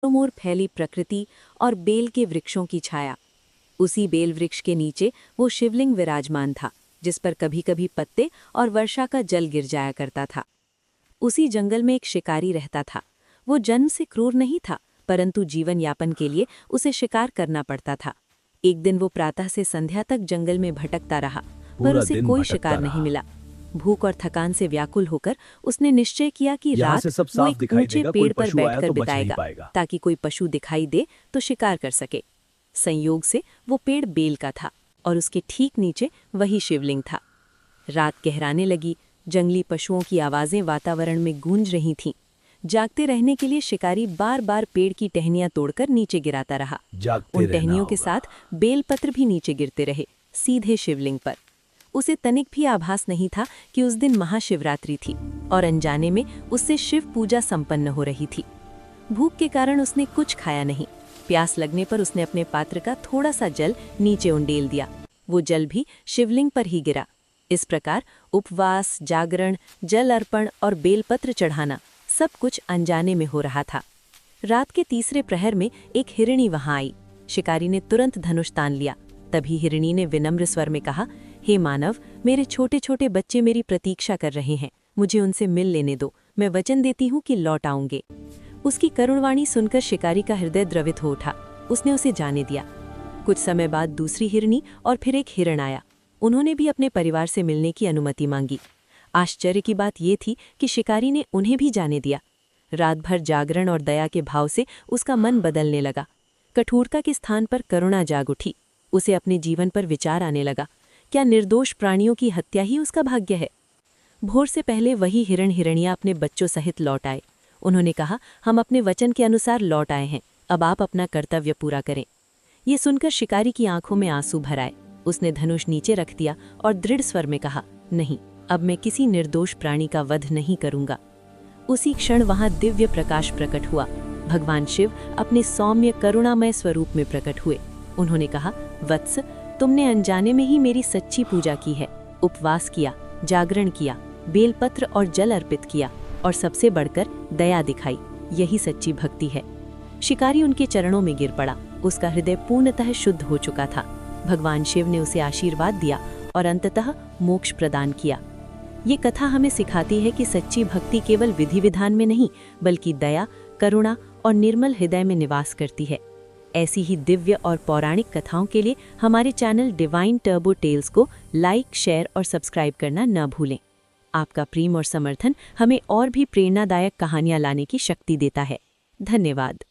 चारों ओर फैली प्रकृति और बेल के वृक्षों की छाया। उसी बेल वृक्ष के नीचे वो शिवलिंग विराजमान था, जिस पर कभी कभी पत्ते और वर्षा का जल गिर जाया करता था। उसी जंगल में एक शिकारी रहता था। वो जन्म से क्रूर नहीं था, परंतु जीवन यापन के लिए उसे शिकार करना पड़ता था। एक दिन वो प्रातः से संध्या तक जंगल में भटकता रहा, पर उसे कोई शिकार नहीं मिला। भूख और थकान से व्याकुल होकर उसने निश्चय किया कि रात वो एक ऊंचे पेड़ पर बैठकर बिताएगा, ताकि कोई पशु दिखाई दे तो शिकार कर सके। संयोग से वो पेड़ बेल का था और उसके ठीक नीचे वही शिवलिंग था। रात गहराने लगी, जंगली पशुओं की आवाजें वातावरण में गूंज रही थीं। जागते रहने के लिए शिकारी बार बार पेड़ की टहनियां तोड़कर नीचे गिराता रहा। उन टहनियों के साथ बेलपत्र भी नीचे गिरते रहे, सीधे शिवलिंग पर। उसे तनिक भी आभास नहीं था कि उस दिन महाशिवरात्रि थी और अनजाने में उससे शिव पूजा संपन्न हो रही थी। भूख के कारण उसने कुछ खाया नहीं। प्यास लगने पर उसने अपने पात्र का थोड़ा सा जल नीचे उंडेल दिया। वो जल भी शिवलिंग पर ही गिरा। इस प्रकार उपवास, जागरण, जल अर्पण और बेलपत्र चढ़ाना सब कुछ अनजाने में हो रहा था। रात के तीसरे प्रहर में एक हिरणी वहां आई। शिकारी ने तुरंत धनुष तान लिया। तभी हिरणी ने विनम्र स्वर में कहा, हे मानव, मेरे छोटे छोटे बच्चे मेरी प्रतीक्षा कर रहे हैं, मुझे उनसे मिल लेने दो, मैं वचन देती हूँ कि लौट आऊंगे। उसकी करुणवाणी सुनकर शिकारी का हृदय द्रवित हो उठा। उसने उसे जाने दिया। कुछ समय बाद दूसरी हिरणी और फिर एक हिरण आया। उन्होंने भी अपने परिवार से मिलने की अनुमति मांगी। आश्चर्य की बात ये थी कि शिकारी ने उन्हें भी जाने दिया। रात भर जागरण और दया के भाव से उसका मन बदलने लगा। कठोरता के स्थान पर करुणा जाग उठी। उसे अपने जीवन पर विचार आने लगा, क्या निर्दोष प्राणियों की हत्या ही उसका भाग्य है? भोर से पहले वही हिरण हिरणियां अपने बच्चों सहित लौट आए। उन्होंने कहा, हम अपने वचन के अनुसार लौट आए हैं, अब आप अपना कर्तव्य पूरा करें। ये सुनकर शिकारी की आंखों में आंसू भर आए। उसने धनुष नीचे रख दिया और दृढ़ स्वर में कहा, नहीं, अब मैं किसी निर्दोष प्राणी का वध नहीं करूंगा। उसी क्षण वहां दिव्य प्रकाश प्रकट हुआ। भगवान शिव अपने सौम्य करुणामय स्वरूप में प्रकट हुए। उन्होंने कहा, वत्स, तुमने अनजाने में ही मेरी सच्ची पूजा की है। उपवास किया, जागरण किया, बेलपत्र और जल अर्पित किया और सबसे बढ़कर दया दिखाई। यही सच्ची भक्ति है। शिकारी उनके चरणों में गिर पड़ा। उसका हृदय पूर्णतः शुद्ध हो चुका था। भगवान शिव ने उसे आशीर्वाद दिया और अंततः मोक्ष प्रदान किया। ये कथा हमें सिखाती है कि सच्ची भक्ति केवल विधि विधान में नहीं, बल्कि दया, करुणा और निर्मल हृदय में निवास करती है। ऐसी ही दिव्य और पौराणिक कथाओं के लिए हमारे चैनल डिवाइन टर्बो टेल्स को लाइक, शेयर और सब्सक्राइब करना न भूलें। आपका प्रेम और समर्थन हमें और भी प्रेरणादायक कहानियां लाने की शक्ति देता है। धन्यवाद।